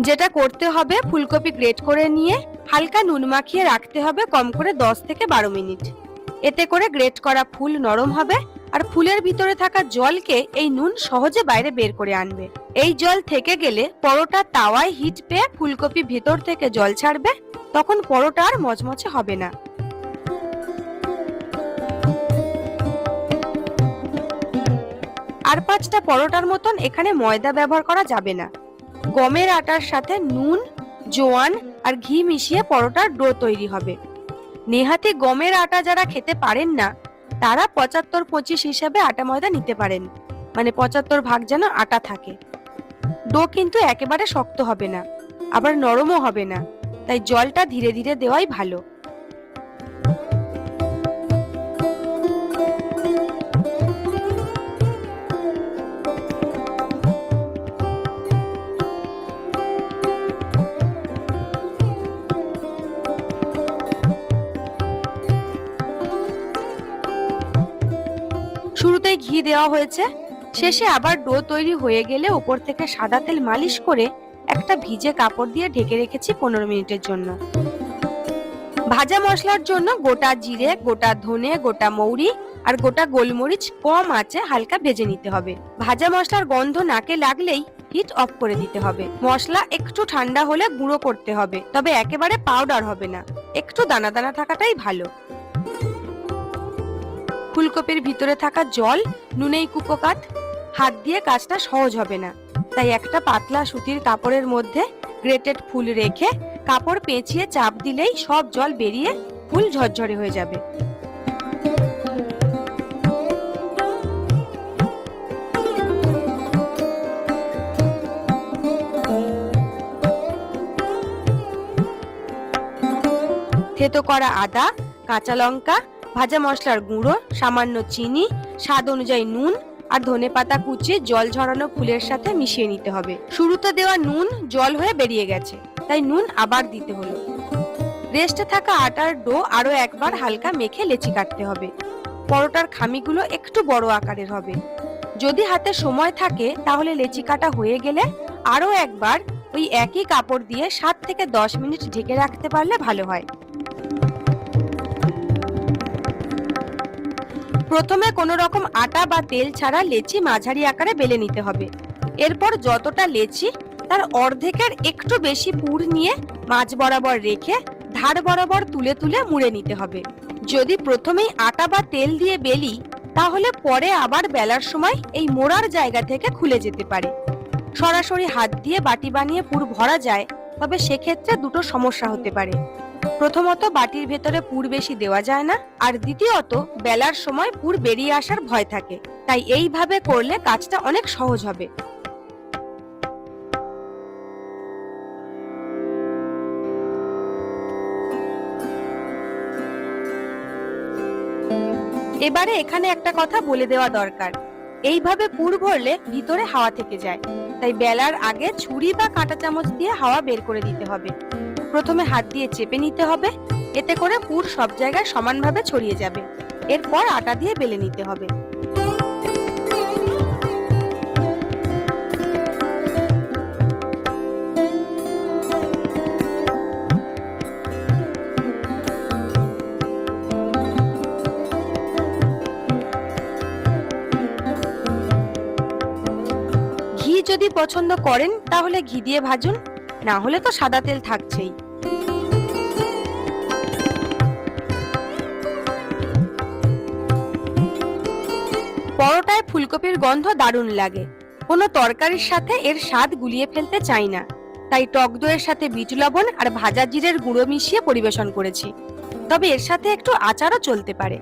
যেটা করতে হবে, ফুলকপি গ্রেট করে নিয়ে হালকা নুন মাখিয়ে রাখতে হবে কম করে 10 থেকে 12 মিনিট। এতে করে গ্রেট করা ফুল নরম হবে আর ফুলের ভিতরে থাকা জলকে এই নুন সহজে বাইরে বের করে আনবে। এই জল থেকে গেলে পরোটা তাওয়ায় হিট পেয়ে ফুলকপি ভেতর থেকে জল ছাড়বে, তখন পরোটা আর মচমচে হবে না। আর 5টা পরোটার মতন এখানে ময়দা ব্যবহার করা যাবে না। গমের আটার সাথে নুন, জোয়ান আর ঘি মিশিয়ে পরোটার ডো তৈরি হবে। নেহাতি গমের আটা যারা খেতে পারেন না তারা 75-25 হিসাবে আটা ময়দা নিতে পারেন, মানে 75 ভাগ যেন আটা থাকে। ডো কিন্তু একেবারে শক্ত হবে না, আবার নরমও হবে না, তাই জলটা ধীরে ধীরে দেওয়াই ভালো। শুরুতেই ঘি দেওয়া হয়েছে, শেষে আবার ডো তৈরি হয়ে গেলে উপর থেকে সাদা তেল মালিশ করে একটা ভিজে কাপড় দিয়ে ঢেকে রেখেছি 15 মিনিটের জন্য। ভাজা মশলার জন্য গোটা জিরে, গোটা ধনে, গোটা মৌরি আর গোটা গোলমরিচ কম আঁচে হালকা ভেজে নিতে হবে। ভাজা মশলার গন্ধ নাকে লাগলেই হিট অফ করে দিতে হবে। মশলা একটু ঠান্ডা হলে গুঁড়ো করতে হবে, তবে একেবারে পাউডার হবে না, একটু দানা দানা থাকাটাই ভালো। ফুলকপির ভিতরে থাকা জল নুনেই কুপোকাত, হাত দিয়ে কাজটা সহজ হবে না, তাই একটা পাতলা সুতির কাপড়ের মধ্যে গ্রেটেড ফুল রেখে কাপড় পেঁচিয়ে চাপ দিলেই সব জল বেরিয়ে ফুল ঝরঝরে হয়ে যাবে। থেতো করা আদা, কাঁচা লঙ্কা, ভাজা মশলার গুঁড়ো, সামান্য চিনি, স্বাদ অনুযায়ী নুন আর ধনেপাতা কুচি জল ঝরানো ফুলের সাথে মিশিয়ে নিতে হবে। শুরুতে দেওয়া নুন জল হয়ে বেরিয়ে গেছে, তাই নুন আবার দিতে হলো। রেস্টে থাকা আটার ডো আরো একবার হালকা মেখে লেচি কাটতে হবে। পরোটার খামিগুলো একটু বড় আকারের হবে। যদি হাতে সময় থাকে তাহলে লেচি কাটা হয়ে গেলে আরো একবার ওই একই কাপড় দিয়ে 7 থেকে 10 মিনিট ঢেকে রাখতে পারলে ভালো হয়। প্রথমে কোনো রকম আটা বা তেল ছাড়া লেচি মাঝারি আকারে বেলে নিতে হবে। এরপর যতটা লেচি তার অর্ধেকের একটু বেশি পুর নিয়ে মাঝ বরাবর রেখে ধার বরাবর তুলে তুলে মুড়ে নিতে হবে। যদি প্রথমেই আটা বা তেল দিয়ে বেলি তাহলে পরে আবার বেলার সময় এই মোড়ার জায়গা থেকে খুলে যেতে পারে। সরাসরি হাত দিয়ে বাটি বানিয়ে পুর ভরা যায়, তবে সেক্ষেত্রে দুটো সমস্যা হতে পারে। প্রথমত বাটির ভেতরে পুর বেশি দেওয়া যায় না, আর দ্বিতীয়ত বেলার সময় পুর বেরিয়ে আসার ভয় থাকে। তাই এইভাবে করলে কাজটা অনেক সহজ হবে। এবারে এখানে একটা কথা বলে দেওয়া দরকার, এইভাবে পুর ভরলে ভিতরে হাওয়া থেকে যায়, তাই বেলার আগে ছুরি বা কাঁটা চামচ দিয়ে হাওয়া বের করে দিতে হবে। প্রথমে হাত দিয়ে চেপে নিতে হবে, এতে করে পুর সব জায়গায় সমানভাবে ছড়িয়ে যাবে। এরপর আটা দিয়ে বেলে নিতে হবে। ঘি যদি পছন্দ করেন তাহলে ঘি দিয়ে ভাজুন, না হলে তো সাদা তেল থাকছেই। পরোটায় ফুলকপির গন্ধ দারুণ লাগে। কোনো তরকারির সাথে এর স্বাদ গুলিয়ে ফেলতে চাই না, তাই টক দইয়ের সাথে বিট লবণ আর ভাজা জিরের গুঁড়ো মিশিয়ে পরিবেশন করেছি, তবে এর সাথে একটু আচারও চলতে পারে।